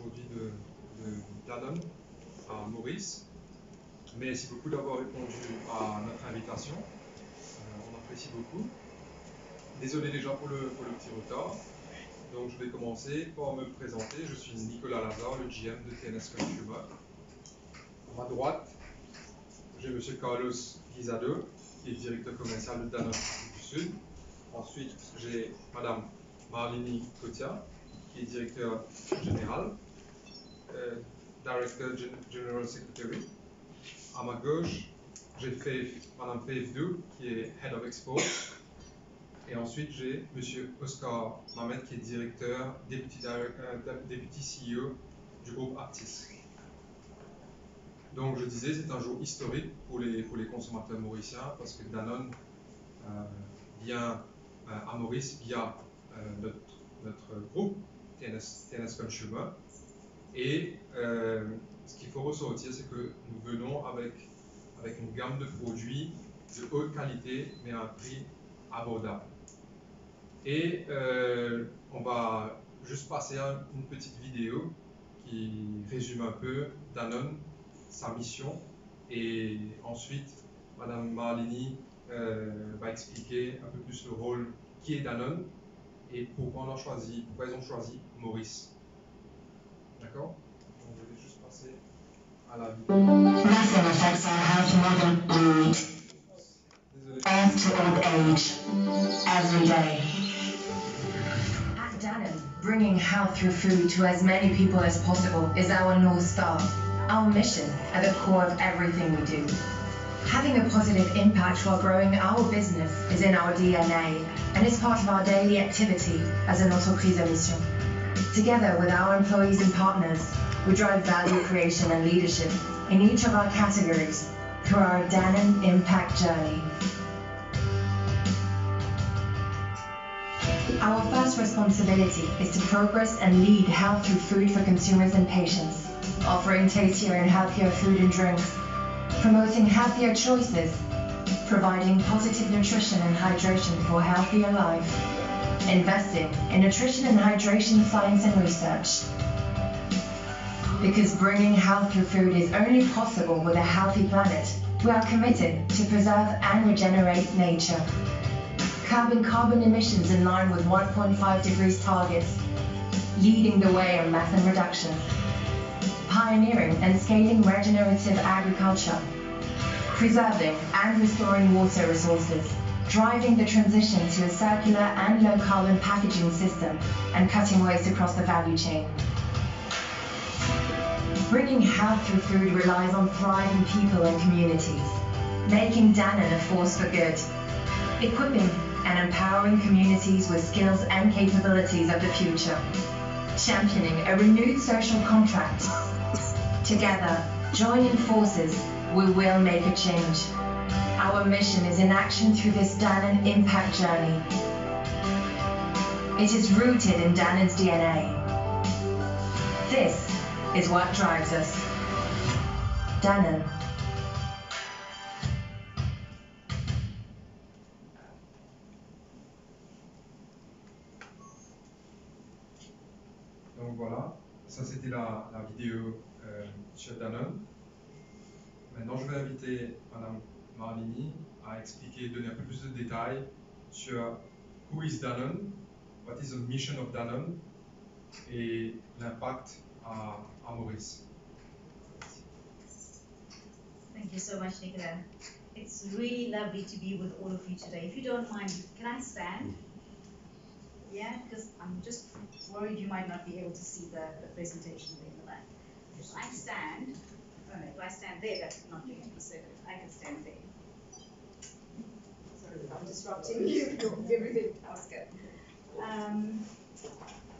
aujourd'hui de Danone à Maurice. Merci beaucoup d'avoir répondu à notre invitation. On apprécie beaucoup. Désolé déjà pour le petit retard. Donc je vais commencer par me présenter. Je suis Nicolas Lazare, le GM de TNS Consumer. À ma droite, j'ai M. Carlos Guisado, qui est directeur commercial de Danone du Sud. Ensuite, j'ai Mme Marlini Kotia, qui est directeur général, Director General Secretary. À ma gauche, j'ai Mme Faith Dou, qui est Head of Export. Et ensuite, j'ai M. Oscar Mamet, qui est directeur, Deputy CEO du groupe Artis. Donc, je disais, c'est un jour historique pour les consommateurs mauriciens parce que Danone vient à Maurice via notre groupe TNS Consumer. Et ce qu'il faut ressortir, c'est que nous venons avec une gamme de produits de haute qualité, mais à un prix abordable. Et on va juste passer à une petite vidéo qui résume un peu Danone, sa mission, et ensuite Madame Marlini va expliquer un peu plus le rôle qui est Danone et pourquoi ils ont choisi Maurice. D'accord? Donc je vais juste passer à la vidéo. Nothing affects our health more than food. Birth to old age, every day. At Danone, bringing health through food to as many people as possible is our North Star, our mission at the core of everything we do. Having a positive impact while growing our business is in our DNA and is part of our daily activity as an entreprise à mission. Together with our employees and partners, we drive value creation and leadership in each of our categories through our Danone Impact Journey. Our first responsibility is to progress and lead health through food for consumers and patients, offering tastier and healthier food and drinks, promoting healthier choices, providing positive nutrition and hydration for a healthier life, investing in nutrition and hydration science and research. Because bringing health through food is only possible with a healthy planet, we are committed to preserve and regenerate nature. Curbing carbon emissions in line with 1.5 degrees targets, leading the way on methane reduction, pioneering and scaling regenerative agriculture, preserving and restoring water resources, driving the transition to a circular and low-carbon packaging system, and cutting waste across the value chain. Bringing health through food relies on thriving people and communities, making Danone a force for good, equipping and empowering communities with skills and capabilities of the future, championing a renewed social contract. Together, joining forces, we will make a change. Our mission is in action through this Danone Impact Journey. It is rooted in Danone's DNA. This is what drives us. Danone. Donc voilà, ça c'était la vidéo sur Danone. Maintenant, je vais inviter Mme Marlini à expliquer, donner un peu plus de détails sur who is Danone, what is the mission of Danone et l'impact à Maurice. Thank you so much, Nicola. It's really lovely to be with all of you today. If you don't mind, can I stand? Yeah, because I'm just worried you might not be able to see the presentation there in the back. If I stand, if I stand there, that's not going to be so good. I can stand there. Sorry, I'm disrupting you. Everything else good.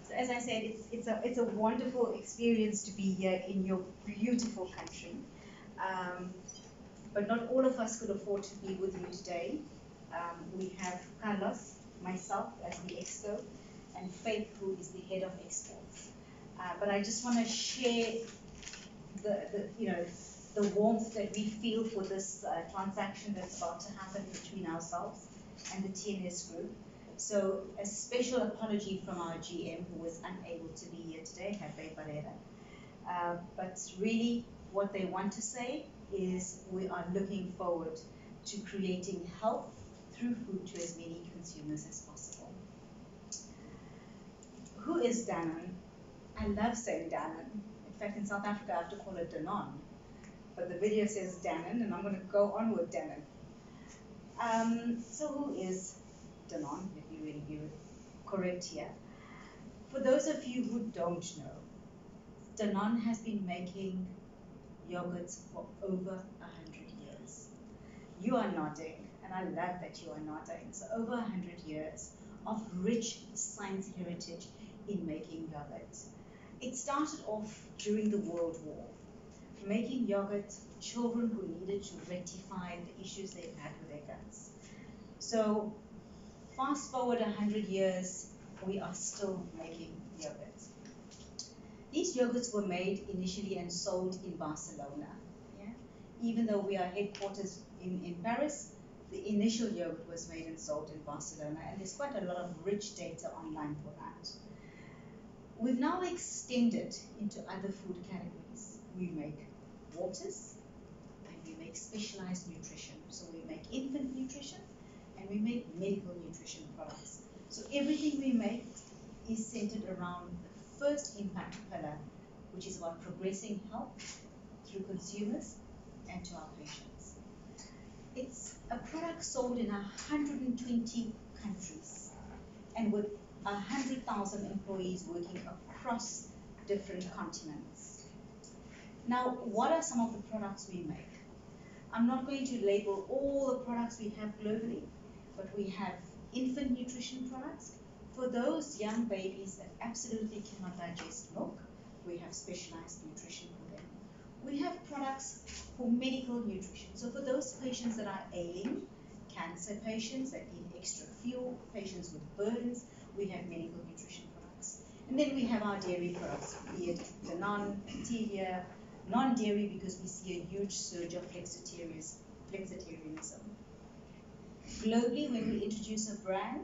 So as I said, it's a wonderful experience to be here in your beautiful country. But not all of us could afford to be with you today. We have Carlos, myself as the exco, and Faith, who is the head of exports. But I just want to share the warmth that we feel for this transaction that's about to happen between ourselves and the TNS group. So a special apology from our GM, who was unable to be here today, Pepe Barrera. But really, what they want to say is we are looking forward to creating health through food to as many consumers as possible. Who is Danone? I love saying Danone. In fact, in South Africa, I have to call it Danone. But the video says Danone, and I'm going to go on with Danone. So who is Danone? Let me really be correct here. For those of you who don't know, Danone has been making yogurts for over 100 years. You are nodding, and I love that you are nodding. So over 100 years of rich science heritage in making yogurt. It started off during the World War, making yogurt for children who needed to rectify the issues they've had with their guts. So fast forward 100 years, we are still making yogurt. These yogurts were made initially and sold in Barcelona. Yeah? Even though we are headquarters in Paris, the initial yogurt was made and sold in Barcelona, and there's quite a lot of rich data online for that. We've now extended into other food categories. We make waters, and we make specialized nutrition. So we make infant nutrition, and we make medical nutrition products. So everything we make is centered around the first impact pillar, which is about progressing health through consumers and to our patients. It's a product sold in 120 countries and with 100,000 employees working across different continents. Now, what are some of the products we make? I'm not going to label all the products we have globally, but we have infant nutrition products. For those young babies that absolutely cannot digest milk, we have specialized nutrition for them. We have products for medical nutrition. So for those patients that are ailing, cancer patients that need extra fuel, patients with burdens, we have medical nutrition products. And then we have our dairy products, be it Danone, stevia, non-dairy, because we see a huge surge of flexitarianism. Globally, when we introduce a brand,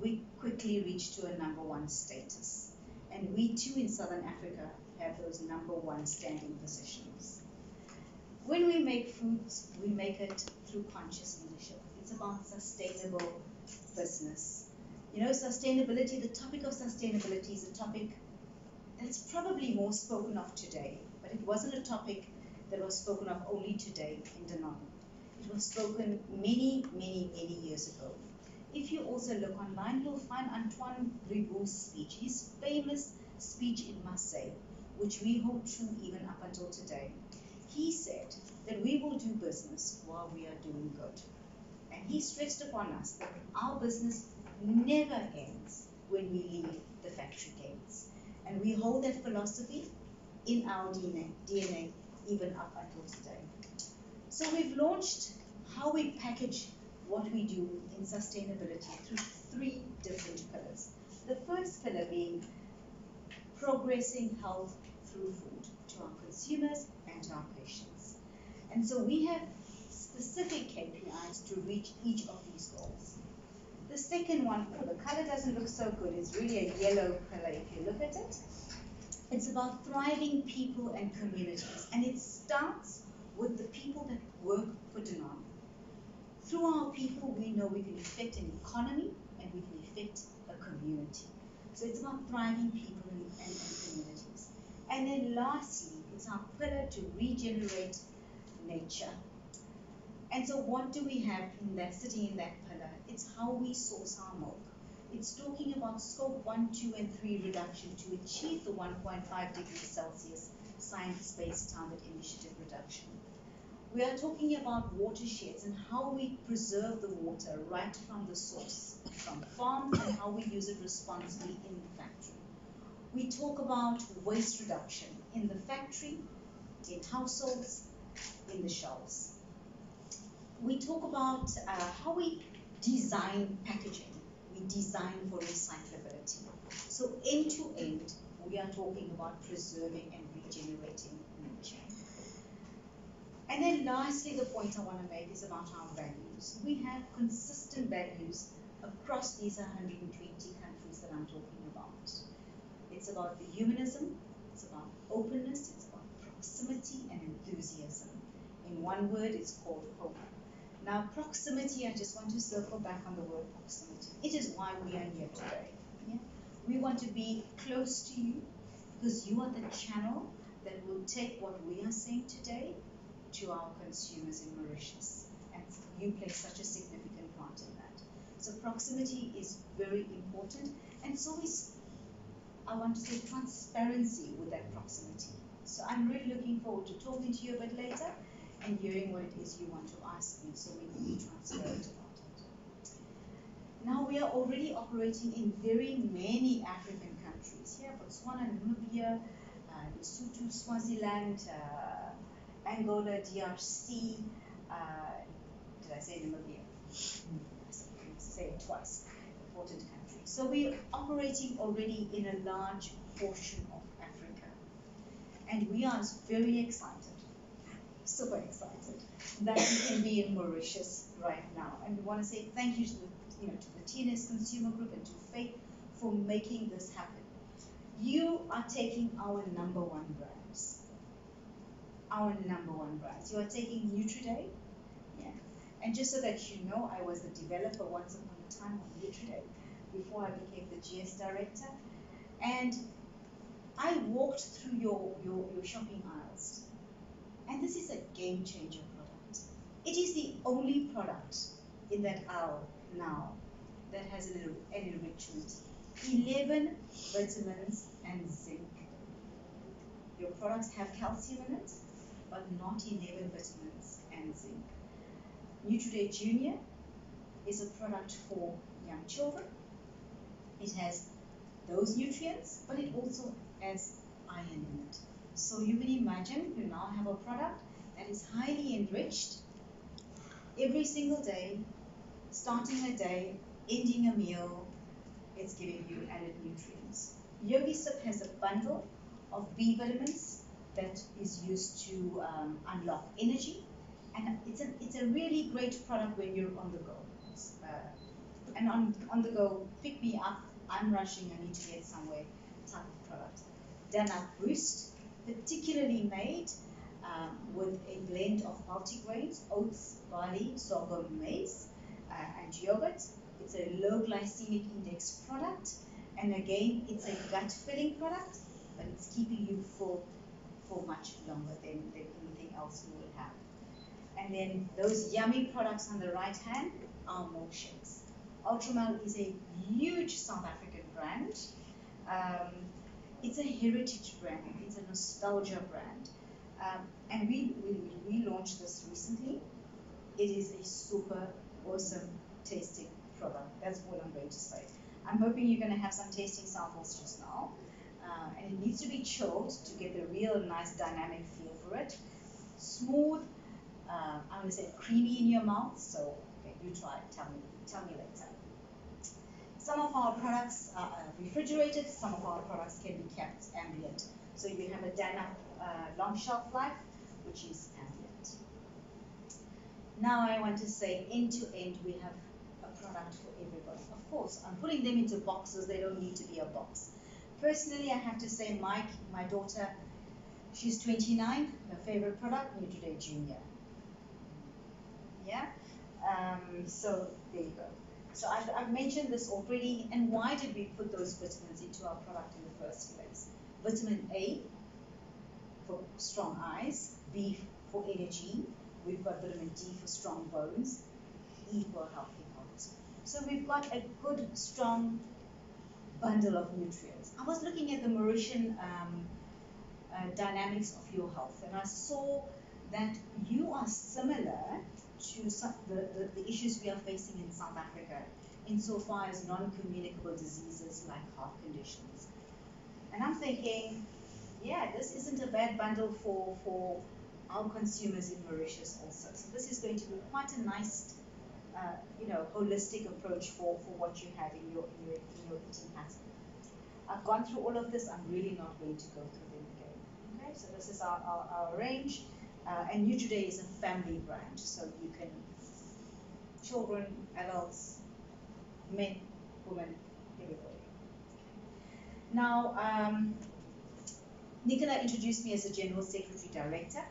we quickly reach to a #1 status. And we too in Southern Africa have those #1 standing positions. When we make foods, we make it through conscious leadership. It's about sustainable business. You know, sustainability, the topic of sustainability is a topic that's probably more spoken of today, but it wasn't a topic that was spoken of only today in Danone. It was spoken many, many, many years ago. If you also look online, you'll find Antoine Riboud's speech, his famous speech in Marseille, which we hold true even up until today. He said that we will do business while we are doing good. And he stressed upon us that our business never ends when we leave the factory gates. And we hold that philosophy in our DNA even up until today. So we've launched how we package what we do in sustainability through 3 different pillars. The first pillar being progressing health through food to our consumers and to our patients. And so we have specific KPIs to reach each of these goals. The second one, the color doesn't look so good, it's really a yellow pillar if you look at it. It's about thriving people and communities, and it starts with the people that work for Danone. Through our people, we know we can affect an economy and we can affect a community. So it's about thriving people and communities. And then lastly, it's our pillar to regenerate nature. And so what do we have in that, sitting in that pillar? It's how we source our milk. It's talking about scope 1, 2, and 3 reduction to achieve the 1.5 degrees Celsius science-based target initiative reduction. We are talking about watersheds and how we preserve the water right from the source, from farms, and how we use it responsibly in the factory. We talk about waste reduction in the factory, in households, in the shelves. We talk about how we design packaging. We design for recyclability. So end to end, we are talking about preserving and regenerating nature. And then lastly, the point I want to make is about our values. We have consistent values across these 120 countries that I'm talking about. It's about the humanism, it's about openness, it's about proximity and enthusiasm. In one word, it's called hope. Now, proximity, I just want to circle back on the word proximity. It is why we are here today. Yeah? We want to be close to you because you are the channel that will take what we are saying today to our consumers in Mauritius. And you play such a significant part in that. So proximity is very important, and so is, I want to say, transparency with that proximity. So I'm really looking forward to talking to you a bit later and hearing what it is you want to ask me so we can be transparent about it. Now we are already operating in very many African countries. Here, Botswana, Namibia, Lesotho, Swaziland, Angola, DRC, did I say Namibia? I say it twice, important country. So we're operating already in a large portion of Africa. And we are very excited, super excited, that we can be in Mauritius right now. And we want to say thank you to the TNS Consumer Group and to Faith for making this happen. You are taking our number one brands. Our number one brands. You are taking Nutriday. Yeah. And just so that you know, I was the developer once upon a time of Nutriday before I became the GS director. And I walked through your shopping aisles. And this is a game changer product. It is the only product in that aisle now that has an enrichment. 11 vitamins and zinc. Your products have calcium in it, but not 11 vitamins and zinc. Nutriday Junior is a product for young children. It has those nutrients, but it also has iron in it. So you can imagine you now have a product that is highly enriched every single day, starting a day, ending a meal. It's giving you added nutrients. Yogi Sip has a bundle of B vitamins that is used to unlock energy, and it's a really great product when you're on the go. And on the go, pick me up, I'm rushing, I need to get somewhere type of product. Danone Boost, particularly made with a blend of multigrains, oats, barley, sorghum, maize, and yogurt. It's a low glycemic index product, and again, it's a gut filling product, but it's keeping you full for much longer than anything else you will have. And then those yummy products on the right hand are milkshakes. Ultramel is a huge South African brand. It's a heritage brand, it's a nostalgia brand. And we launched this recently. It is a super awesome tasting product. That's all I'm going to say. I'm hoping you're going to have some tasting samples just now. And it needs to be chilled to get the real nice dynamic feel for it. Smooth, I'm going to say creamy in your mouth. So okay, you try it, tell me later. Some of our products are refrigerated, some of our products can be kept ambient. So you have a Danone long shelf life, which is ambient. Now I want to say end to end, we have a product for everybody. Of course, I'm putting them into boxes, they don't need to be a box. Personally, I have to say my daughter, she's 29, her favorite product, Nutriday Junior. Yeah, so there you go. So I've mentioned this already, and why did we put those vitamins into our product in the first place? Vitamin A for strong eyes, B for energy, we've got vitamin D for strong bones, E for healthy heart. So we've got a good, strong bundle of nutrients. I was looking at the Mauritian dynamics of your health, and I saw that you are similar to some, the issues we are facing in South Africa insofar as non-communicable diseases like heart conditions. And I'm thinking, yeah, this isn't a bad bundle for our consumers in Mauritius also. So this is going to be quite a nice, holistic approach for what you have in your eating pattern. I've gone through all of this. I'm really not going to go through them again. Okay, so this is our range. And Nutriday is a family brand, so you can, children, adults, men, women, everybody. Now, Nicola introduced me as a General Secretary Director,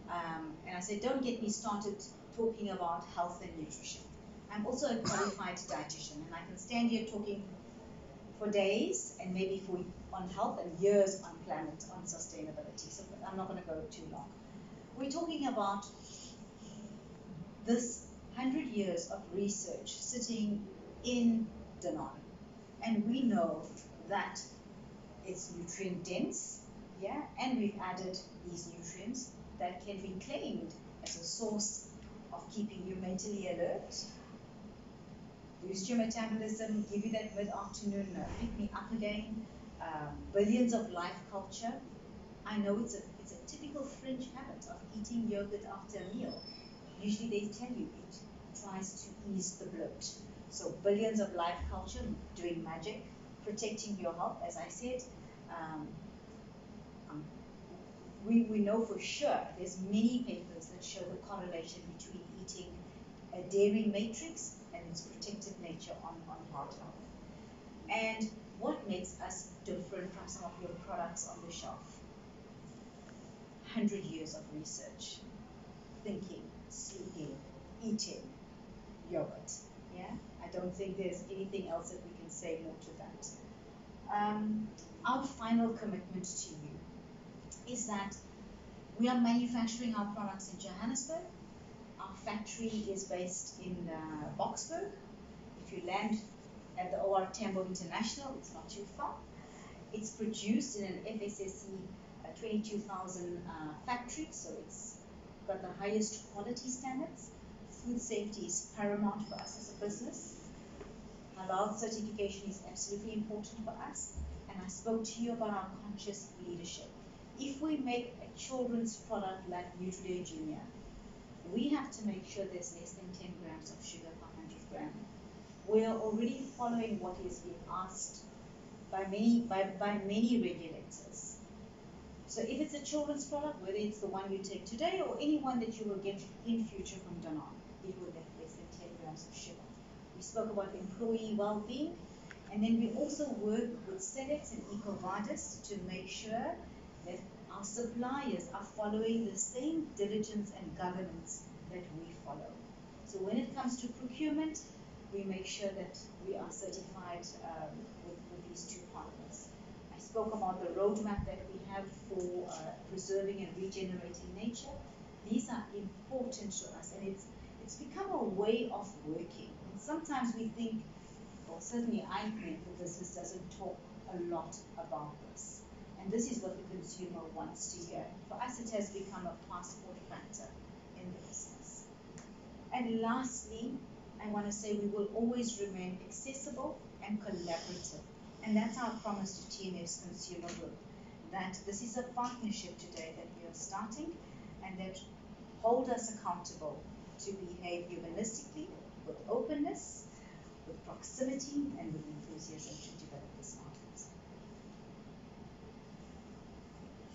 and I said, don't get me started talking about health and nutrition. I'm also a qualified dietitian, and I can stand here talking for days and maybe on health and years on planet, on sustainability, so I'm not going to go too long. We're talking about this 100 years of research sitting in Danone, and we know that it's nutrient dense, yeah, and we've added these nutrients that can be claimed as a source of keeping you mentally alert, boost your metabolism, give you that mid-afternoon pick me up again, billions of life culture. I know it's a typical fringe habit of eating yogurt after a meal. Usually they tell you it tries to ease the bloat. So billions of life culture doing magic, protecting your health, as I said. We know for sure there's many papers that show the correlation between eating a dairy matrix and its protective nature on heart health. And what makes us different from some of your products on the shelf? 100 years of research, thinking, sleeping, eating, yogurt. Yeah, I don't think there's anything else that we can say more to that. Our final commitment to you is that we are manufacturing our products in Johannesburg. Our factory is based in Boksburg. If you land at the OR Tambo International, it's not too far. It's produced in an FSSC 22,000 factory, so it's got the highest quality standards. Food safety is paramount for us as a business. Halal certification is absolutely important for us. And I spoke to you about our conscious leadership. If we make a children's product like Nutriday Junior, we have to make sure there's less than 10 grams of sugar per 100 grams. We are already following what is being asked by many regulators. So if it's a children's product, whether it's the one you take today or any one that you will get in future from Danone, it will have less than 10 grams of sugar. We spoke about employee well-being, and then we also work with Sedex and EcoVadis to make sure that our suppliers are following the same diligence and governance that we follow. So when it comes to procurement, we make sure that we are certified with these two partners. I spoke about the roadmap that we have for preserving and regenerating nature. These are important to us, and it's become a way of working. And sometimes we think, or certainly I think, the business doesn't talk a lot about this. And this is what the consumer wants to hear. For us, it has become a passport factor in the business. And lastly, I want to say we will always remain accessible and collaborative. And that's our promise to TNS Consumer Group, that this is a partnership today that we are starting and that hold us accountable to behave humanistically, with openness, with proximity, and with enthusiasm to develop this market.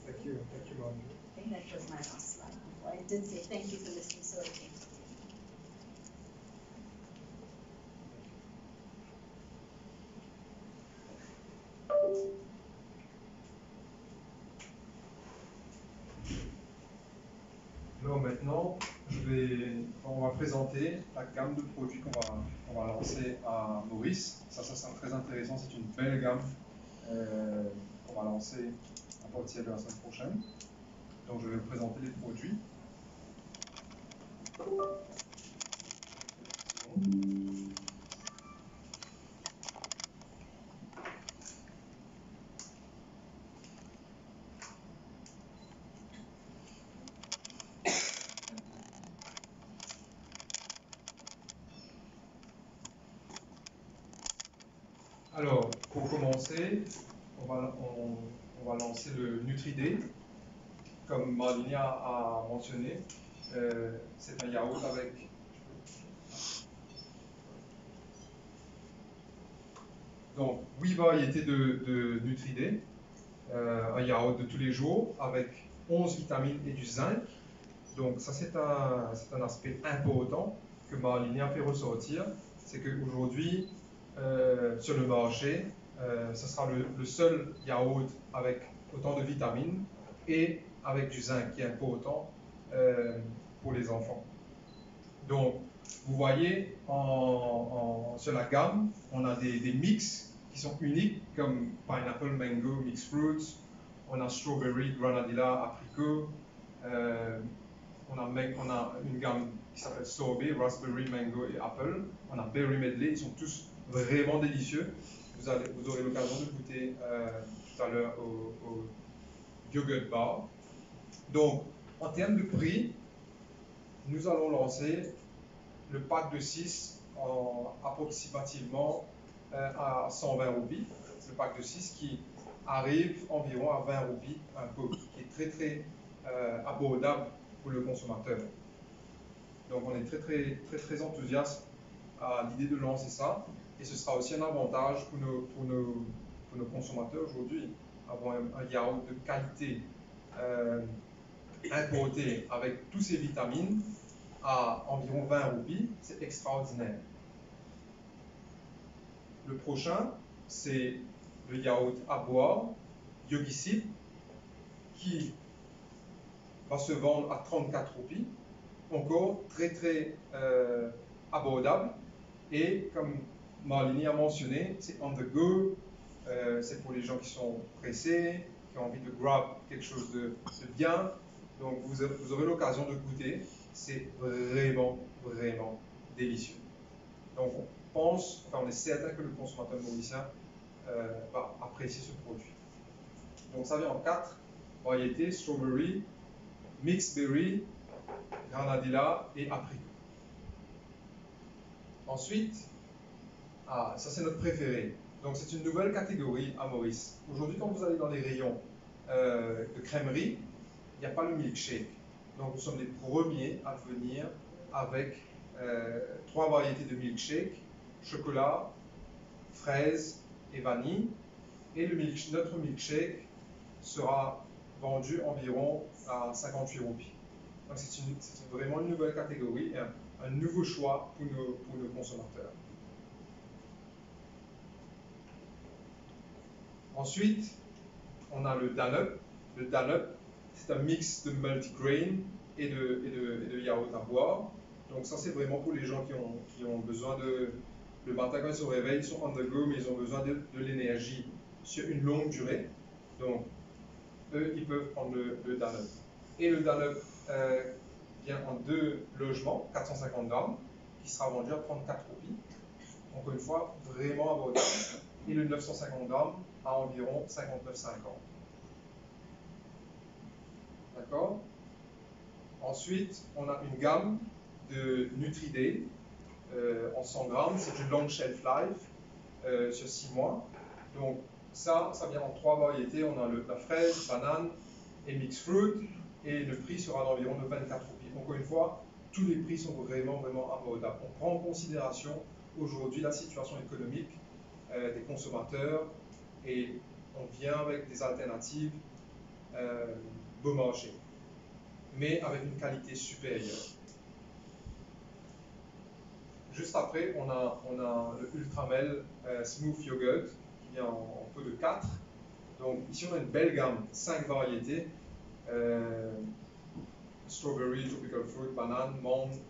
Thank you, Marjorie. I think that was my last slide before I did say thank you for listening so attentively. Alors maintenant, on va présenter la gamme de produits qu'on va lancer à Maurice. Ça sera très intéressant, c'est une belle gamme qu'on va lancer à partir de la semaine prochaine. Donc je vais vous présenter les produits. Alors, pour commencer, on va lancer le Nutriday. Comme Marlinia a mentionné, c'est un yaourt avec donc 8 variétés de Nutriday, un yaourt de tous les jours avec 11 vitamines et du zinc. Donc ça c'est un aspect important que Marlinia fait ressortir, c'est qu'aujourd'hui sur le marché, ce sera le seul yaourt avec autant de vitamines et avec du zinc qui est important pour les enfants. Donc, vous voyez, sur la gamme, on a des mix qui sont uniques, comme pineapple, mango, mixed fruits, on a strawberry, granadilla, apricot, on a une gamme qui s'appelle sorbet, raspberry, mango et apple, on a berry medley, ils sont tous vraiment délicieux. Vous aurez l'occasion de goûter tout à l'heure au yogurt bar. Donc, en termes de prix, nous allons lancer le pack de 6 approximativement à 120 roupies. Le pack de 6 qui arrive environ à 20 roupies un pot, qui est très très abordable pour le consommateur. Donc on est très enthousiaste à l'idée de lancer ça, et ce sera aussi un avantage pour nos consommateurs aujourd'hui. Avoir un yaourt de qualité importé avec tous ces vitamines à environ 20 roupies, c'est extraordinaire. Le prochain, c'est le yaourt à boire, Yogi, qui va se vendre à 34 roupies, encore très abordable, et comme Marlini a mentionné, c'est on the go, c'est pour les gens qui sont pressés, qui ont envie de grab quelque chose de bien, donc vous aurez l'occasion de goûter, c'est vraiment délicieux. Donc on est certain que le consommateur mauricien va apprécier ce produit. Donc ça vient en 4 variétés, strawberry, mixed berry, granadilla et apricot. Ensuite, ça c'est notre préféré. Donc c'est une nouvelle catégorie à Maurice. Aujourd'hui, quand vous allez dans les rayons de crèmerie, il n'y a pas le milkshake. Donc nous sommes les premiers à venir avec 3 variétés de milkshake, chocolat, fraise et vanille. Et notre milkshake sera vendu environ à 58 roupies. Donc c'est vraiment une nouvelle catégorie et un nouveau choix pour nos consommateurs. Ensuite, on a le Danone. Le Danone, c'est un mix de multigrain et de yaourt à boire. Donc ça, c'est vraiment pour les gens qui ont besoin le matin quand ils se réveillent, ils sont on the go, mais ils ont besoin de l'énergie sur une longue durée. Donc, eux, ils peuvent prendre le Danone. Et le Danone vient en 2 logements, 450 grammes, qui sera vendu à 34 roupies. Encore une fois, vraiment abordable. Et le 950 grammes à environ 59,50. D'accord? Ensuite, on a une gamme de Nutri-Day en 100 grammes. C'est du long shelf life sur 6 mois. Donc, ça vient en 3 variétés. On a la fraise, banane et mixed fruit. Et le prix sera d'environ de 24 roupies. Encore une fois, tous les prix sont vraiment abordables. On prend en considération aujourd'hui la situation économique des consommateurs et on vient avec des alternatives beau marché, mais avec une qualité supérieure. Juste après, on a le Ultramel Smooth Yogurt qui vient en pot de 4. Donc ici, on a une belle gamme, 5 variétés. Strawberry, tropical fruit, banane, menthe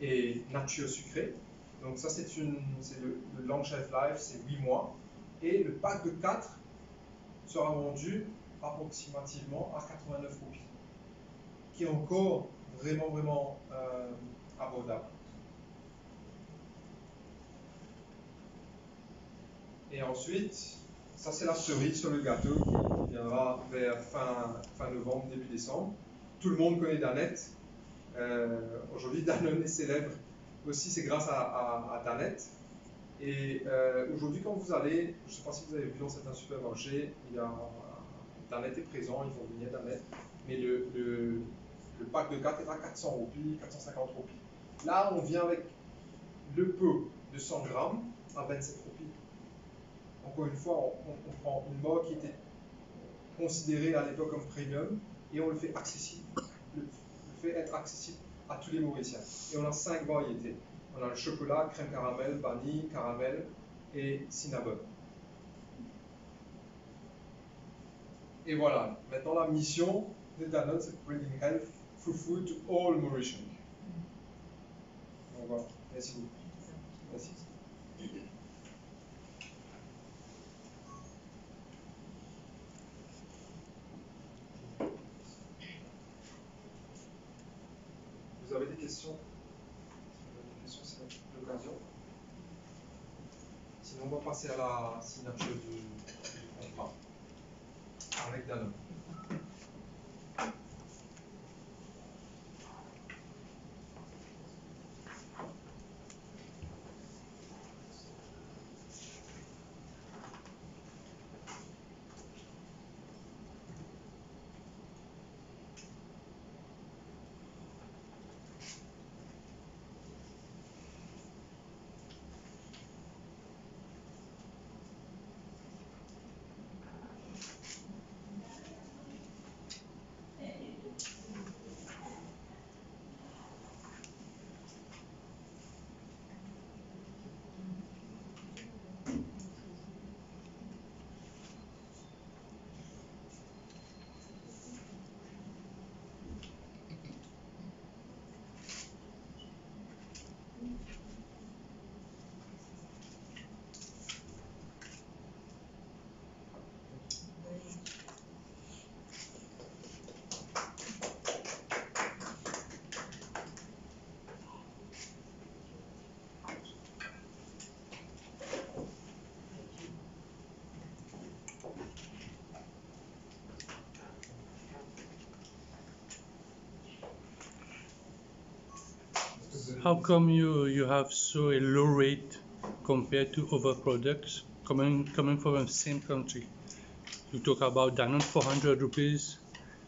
et nature sucrée. Donc ça, c'est le long shelf life, c'est 8 mois. Et le pack de 4 sera vendu approximativement à 89 roupies, qui est encore vraiment abordable. Et ensuite, ça c'est la cerise sur le gâteau qui viendra vers fin novembre, début décembre. Tout le monde connaît Danone. Aujourd'hui, Danone est célèbre aussi, c'est grâce à Danone. Et aujourd'hui, quand vous allez, je ne sais pas si vous avez vu dans certains supermarchés, Danone est présent, ils font venir Danone, mais le pack de 4 est à 400 roupies, 450 roupies. Là, on vient avec le pot de 100 grammes à 27 roupies. Encore une fois, on prend une marque qui était considérée à l'époque comme premium et on le fait accessible. Le fait être accessible à tous les Mauriciens. Et on a 5 variétés. On a le chocolat, crème caramel, vanille, caramel et cinnamon. Et voilà, maintenant la mission de Danone, c'est bringing health through food to all Mauritians. Donc voilà, merci beaucoup. Merci. Vous avez des questions? Si vous avez des questions, c'est l'occasion. Sinon, on va passer à la signature du contrat avec Danone. How come you have so a low rate compared to other products coming from the same country? You talk about Danone 400 rupees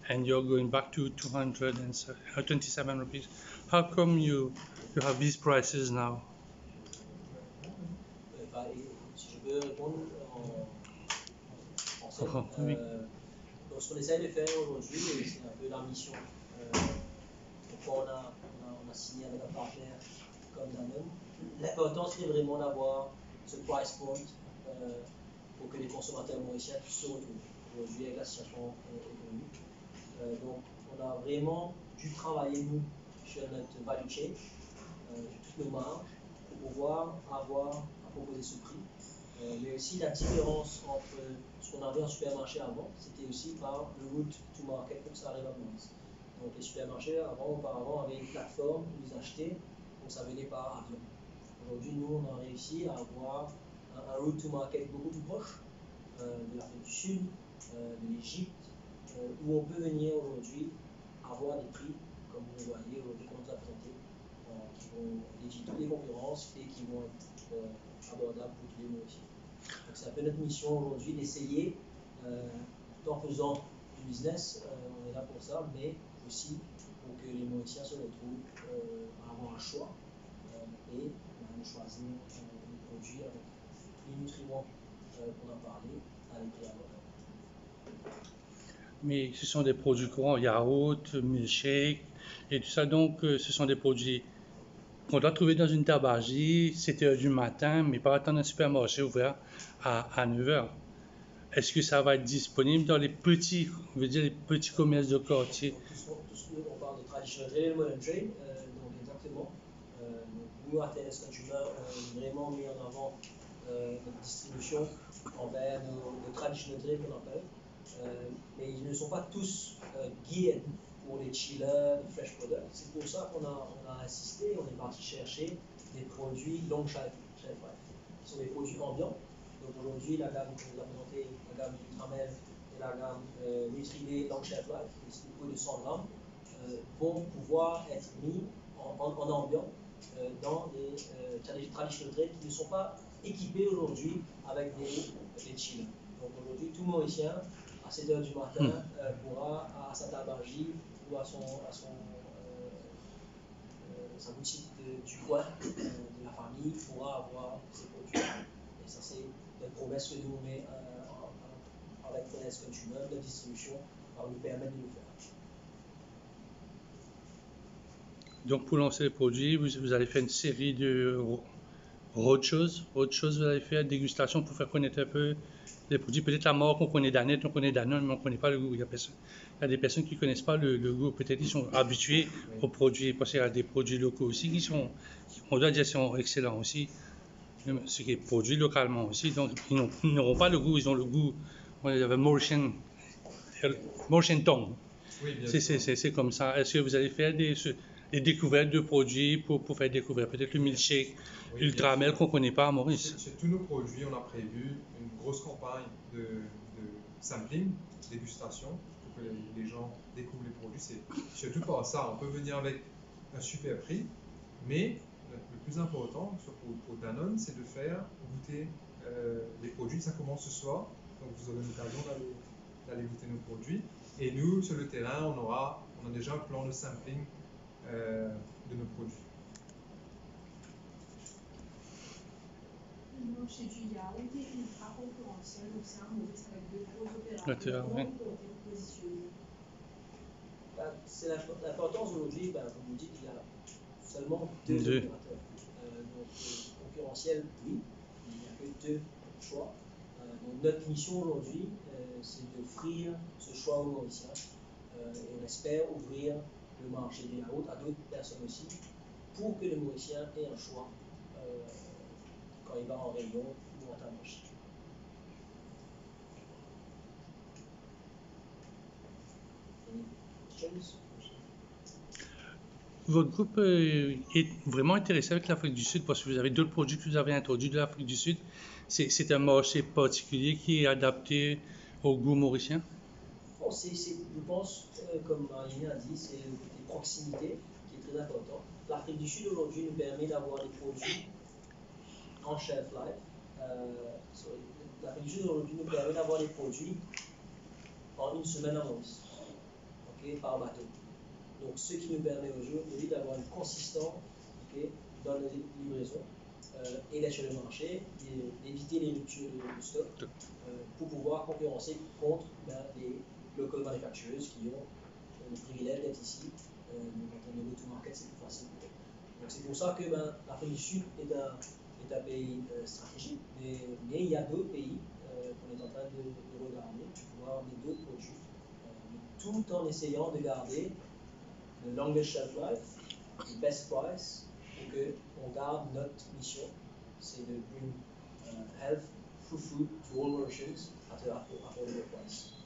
and you're going back to 227 rupees. How come you have these prices now? Si je peux répondre en français. Oui. Donc ce qu'on essaie de faire aujourd'hui, c'est un peu la mission. Pourquoi on a signé avec un partenaire comme Danone. L'important, c'est vraiment d'avoir ce price point pour que les consommateurs mauriciens puissent se retrouver aujourd'hui avec la situation économique. Donc, on a vraiment dû travailler, nous, sur notre value chain, sur toutes nos marges, pour pouvoir avoir à proposer ce prix. Mais aussi, la différence entre ce qu'on avait en supermarché avant, c'était aussi par le route to market, comme ça arrive à Maurice. Donc les supermarchés, auparavant, avaient une plateforme où ils achetaient, donc ça venait par avion. Aujourd'hui, nous, on a réussi à avoir un route to market beaucoup plus proche de l'Afrique du Sud, de l'Égypte, où on peut venir aujourd'hui avoir des prix, comme vous le voyez aujourd'hui, qu'on nous a présenté, qui vont défier toutes les concurrences et qui vont être abordables pour tous les Mauriciens. Donc c'est un peu notre mission aujourd'hui d'essayer, tout en faisant du business, on est là pour ça, mais aussi pour que les Mauriciens se retrouvent à avoir un choix et de choisir des produits avec tous les nutriments qu'on a parlé à des prix abordables. Mais ce sont des produits courants, yaourt, milkshake et tout ça, donc ce sont des produits qu'on doit trouver dans une tabagie, 7h du matin, mais pas attendre un supermarché ouvert à 9h. Est-ce que ça va être disponible dans les petits, on veut dire les petits commerces de quartier? On parle de traditional trade, modern trade, donc exactement. Donc nous, à TNS Consumer, on a vraiment mis en avant notre distribution envers nos traditional trade qu'on appelle. Mais ils ne sont pas tous geared pour les chillers, les fresh products. C'est pour ça qu'on a insisté, on est parti chercher des produits long shelf life, qui sont des produits ambiants. Donc aujourd'hui, la gamme qu'on vous a présentée, la gamme Ultramel et la gamme Nutrilé long shelf life, qui est de 100 grammes, vont pouvoir être mis en ambiant dans des traditional trade qui ne sont pas équipés aujourd'hui avec des chillers. Donc aujourd'hui, tout Mauricien, à 7h du matin, pourra, à sa tabagie ou à sa boutique du coin, de la famille, pourra avoir ces produits. Et ça, c'est notre promesse que nous on met avec TNS Consumer, notre distribution, va nous permettre de le faire. Donc pour lancer les produits, vous allez faire une série de Autre chose, vous avez fait la dégustation pour faire connaître un peu les produits. Peut-être la marque, on connaît Danone, on connaît Danone, mais on ne connaît pas le goût. Il y a des personnes qui ne connaissent pas le goût. Peut-être qu'ils sont habitués aux produits, parce qu'il y a des produits locaux aussi on doit dire, sont excellents aussi. Ce qui est produit localement aussi. Donc, ils n'auront pas le goût, ils ont le goût. Il y avait Maurician tongue. Oui, bien sûr. C'est comme ça. Est-ce que vous allez faire des découvertes de produits pour faire découvrir peut-être le milkshake Oui, ultra mel qu'on ne connaît pas à Maurice? Chez tous nos produits, on a prévu une grosse campagne de sampling, dégustation, pour que les gens découvrent les produits. C'est surtout par ça. On peut venir avec un super prix, mais le plus important pour Danone, c'est de faire goûter les produits. Ça commence ce soir, donc vous aurez l'occasion d'aller goûter nos produits. Et nous, sur le terrain, on a déjà un plan de sampling de nos produits. Donc, chez Julia, on était ultra concurrentiel, donc c'est un Maurice avec deux gros opérateurs. Opérateurs, Comment oui. vous comptez vous positionner? C'est l'importance aujourd'hui, comme vous dites, il y a seulement deux opérateurs. Donc, concurrentiel, oui, il n'y a que deux choix. Donc, notre mission aujourd'hui, c'est d'offrir ce choix aux Mauriciens. Et on espère ouvrir le marché des yaourts à d'autres personnes aussi, pour que le Mauricien ait un choix quand il va en rayon ou en marché. Votre groupe est vraiment intéressé avec l'Afrique du Sud parce que vous avez d'autres produits que vous avez introduits de l'Afrique du Sud. C'est un marché particulier qui est adapté au goût mauricien? Bon, je pense, comme Marlène a dit, c'est le côté proximité qui est très important. L'Afrique du Sud aujourd'hui nous permet d'avoir des produits en shelf life. L'Afrique du Sud aujourd'hui nous permet d'avoir des produits en une semaine à Maurice, par bateau. Donc, ce qui nous permet aujourd'hui d'avoir une consistance dans nos livraisons et d'être sur le marché, d'éviter les ruptures de stock pour pouvoir concurrencer contre les local manufacturers qui ont le privilège d'être ici. Donc, en termes de go-to-market, c'est plus facile pour eux. Donc, c'est pour ça que l'Afrique du Sud est un pays stratégique, mais il y a d'autres pays qu'on est en train de regarder pour pouvoir amener d'autres produits, tout en essayant de garder le longest shelf life, le best price, pour qu'on garde notre mission, c'est de bring health through food to all Mauritians at an affordable price.